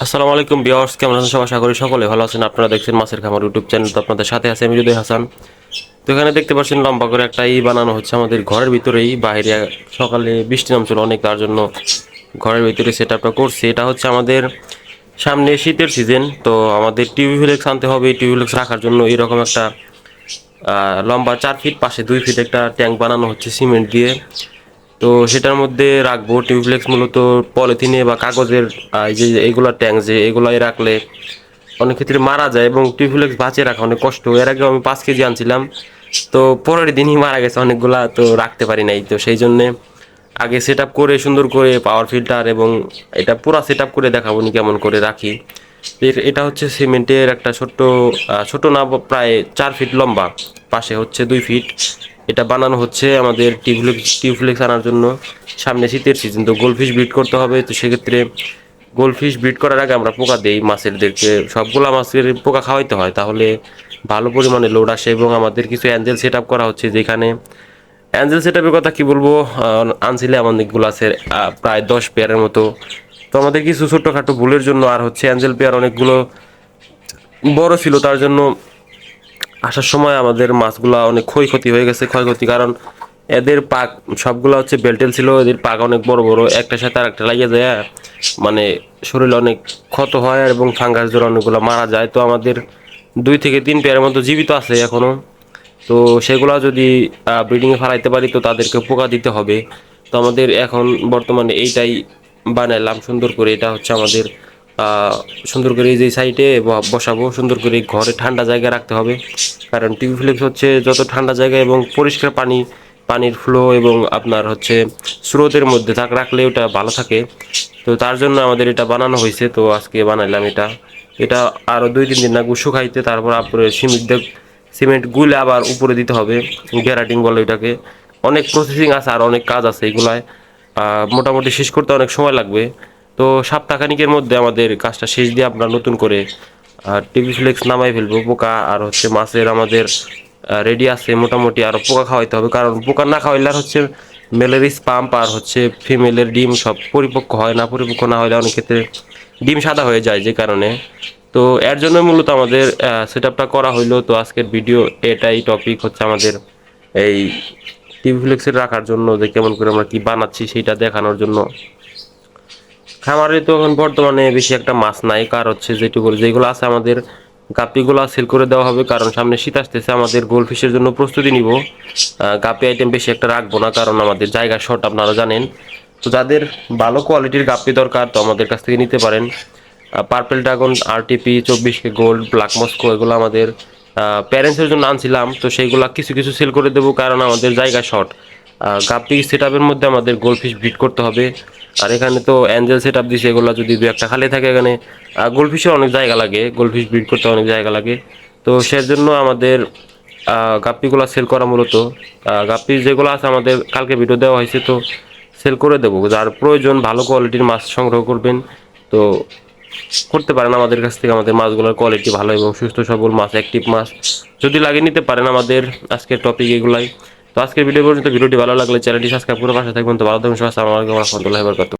আসসালামু আলাইকুম ভিউয়ার্স, কেমন আছেন সবাই? আশা করি সকলে ভালো আছেন। আপনারা দেখছেন মাছের খামার ইউটিউব চ্যানেল। তো আপনাদের সাথে আছে আমি হৃদয় হাসান। তো এখানে দেখতে পাচ্ছেন লম্বা করে একটা বানানো হচ্ছে আমাদের ঘরের ভিতরেই। বাইরে সকালে বৃষ্টি নামছিল অনেক, তার জন্য ঘরের ভিতরে সেট আপটা করছি। এটা হচ্ছে আমাদের সামনে শীতের সিজন, তো আমাদের টিভি ফ্লেক্স আনতে হবে। টিভি ফ্লেক্স রাখার জন্য এরকম একটা লম্বা 4 ফিট পাশে 2 ফিট একটা ট্যাঙ্ক বানানো হচ্ছে সিমেন্ট দিয়ে। তো সেটার মধ্যে রাখবো টিউবফ্লেক্স, মূলত পলিথিনে বা কাগজের যে এগুলা ট্যাঙ্ক, যে এগুলাই রাখলে অনেক ক্ষেত্রে মারা যায় এবং টিউবফ্লেক্স বাঁচিয়ে রাখা অনেক কষ্ট। এর আগে আমি 5 কেজি আনছিলাম, তো পরের দিনই মারা গেছে অনেকগুলা, তো রাখতে পারি নাই। তো সেই জন্যে আগে সেট আপ করে সুন্দর করে পাওয়ার ফিল্টার এবং এটা পুরা সেট আপ করে দেখাবো নি কেমন করে রাখি। এটা হচ্ছে সিমেন্টের একটা ছোট না, প্রায় 4 ফিট লম্বা, পাশে হচ্ছে 2 ফিট। এটা বানানো হচ্ছে আমাদের টিউবফ্লেক্স আনার জন্য। সামনে শীতের সিজন, তো গোলফিশ ব্রিড করতে হবে। তো সেক্ষেত্রে গোলফিশ ব্রিড করার আগে আমরা পোকা দেই মাছেরদেরকে, সবগুলা মাছের পোকা খাওয়াইতে হয়, তাহলে ভালো পরিমাণে লোড আসে। এবং আমাদের কিছু অ্যাঞ্জেল সেট আপ করা হচ্ছে, যেখানে অ্যাঞ্জেল সেট আপের কথা কি বলবো, আনছিলে আমাদেরগুলো আছে প্রায় 10 পেয়ারের মতো। তো আমাদের কিছু ছোট্টখাটো ভুলের জন্য আর হচ্ছে অ্যাঞ্জেল পেয়ার অনেকগুলো বড় ছিল, তার জন্য আসার সময় আমাদের মাছগুলা অনেক ক্ষয়ক্ষতি হয়ে গেছে। ক্ষয়ক্ষতি কারণ এদের পাক সবগুলা হচ্ছে বেলটেল ছিল, এদের পাক অনেক বড় বড়, একটার সাথে আরেকটা লাগিয়ে যায়, মানে শরীরে অনেক ক্ষত হয় এবং ফাঙ্গাস ধরে অনেকগুলো মারা যায়। তো আমাদের 2 থেকে 3 পেয়ারের মতো জীবিত আছে এখনো। তো সেগুলা যদি ব্রিডিংয়ে ফেলাইতে পারি তো তাদেরকে পোকা দিতে হবে। তো আমাদের এখন বর্তমানে এইটাই বানাইলাম সুন্দর করে। এটা হচ্ছে আমাদের সুন্দর করে এই যে সাইডে বসাবো, সুন্দর করে ঘরে ঠান্ডা জায়গায় রাখতে হবে। কারণ টিভি ফ্লিক্স হচ্ছে যত ঠান্ডা জায়গা এবং পরিষ্কার পানির ফ্লো এবং আপনার হচ্ছে স্রোতের মধ্যে রাখলে ওটা ভালো থাকে। তো তার জন্য আমাদের এটা বানানো হয়েছে। তো আজকে বানাইলাম এটা। এটা আরও 2-3 দিন লাগবে শুকাইতে, তারপর আপনার সিমেন্ট গুলে আবার উপরে দিতে হবে, গ্যারাটিং বলে এটাকে। অনেক প্রসেসিং আছে আর অনেক কাজ আছে এগুলায়, মোটামুটি শেষ করতে অনেক সময় লাগবে। তো সপ্তাহখানিকের মধ্যে আমাদের কাজটা শেষ দিয়ে আমরা নতুন করে টিভি ফ্লেক্স নামাই ফেলবো। পোকা আর হচ্ছে মাছের আমাদের রেডি আছে মোটামুটি। আর পোকা খাওয়াইতে হবে, কারণ পোকা না খাওয়াইলে আর হচ্ছে মেলের স্পাম্প আর হচ্ছে ফিমেলের ডিম সব পরিপক্ক হয় না। পরিপক্ক না হলে অনেক ক্ষেত্রে ডিম সাদা হয়ে যায়, যে কারণে। তো এর জন্য মূলত আমাদের সেট আপটা করা হইলো। তো আজকের ভিডিও এটাই, টপিক হচ্ছে আমাদের এই টিভি ফ্লেক্সের রাখার জন্য, যে কেমন করে আমরা কি বানাচ্ছি সেইটা দেখানোর জন্য। খামারে তো এখন বর্তমানে বেশি একটা মাছ নাই, কার হচ্ছে যেগুলো আছে আমাদের গাপ্পিগুলো সেল করে দেওয়া হবে, কারণ সামনে শীত আসতেছে। আমাদের গোলফিশের জন্য প্রস্তুতি নিব। গাপ্পি আইটেম বেশি একটা রাখবো না, কারণ আমাদের জায়গা শর্ট, আপনারা জানেন। তো যাদের ভালো কোয়ালিটির গাপ্পি দরকার তো আমাদের কাছ থেকে নিতে পারেন। Purple dragon, RTP, 24K gold, black Moscow, এগুলো আমাদের প্যারেন্টসের জন্য আনছিলাম। তো সেইগুলো কিছু কিছু সেল করে দেবো, কারণ আমাদের জায়গা শর্ট। গাপ্পি সেট আপের মধ্যে আমাদের গোলফিশ ব্রিড করতে হবে। আর এখানে তো অ্যাঞ্জেল সেট আপ দিছে, এগুলো যদি দু একটা খালি থাকে, এখানে গোলফিশের অনেক জায়গা লাগে, গোলফিশ ব্রিড করতে অনেক জায়গা লাগে। তো সেজন্য আমাদের গাপ্পিগুলো সেল করা মূলত। গাপ্পি যেগুলো আছে আমাদের কালকে ভিডিও দেওয়া হয়েছে, তো সেল করে দেবো। যার প্রয়োজন ভালো কোয়ালিটির মাছ সংগ্রহ করবেন তো করতে পারেন আমাদের কাছ থেকে। আমাদের মাছগুলোর কোয়ালিটি ভালো এবং সুস্থ সবল মাছ, অ্যাক্টিভ মাছ যদি লাগে নিতে পারেন আমাদের। আজকের টপিক এগুলাই। তো আজকের ভিডিও পর্যন্ত। ভিডিওটি ভালো লাগলে চ্যানেলটি সাবস্ক্রাইব করে পাশে থাকবেন। তো ভালো থাকবেন সবাই। আসসালামু আলাইকুম ওয়া রাহমাতুল্লাহি ওয়া বারাকাতুহু।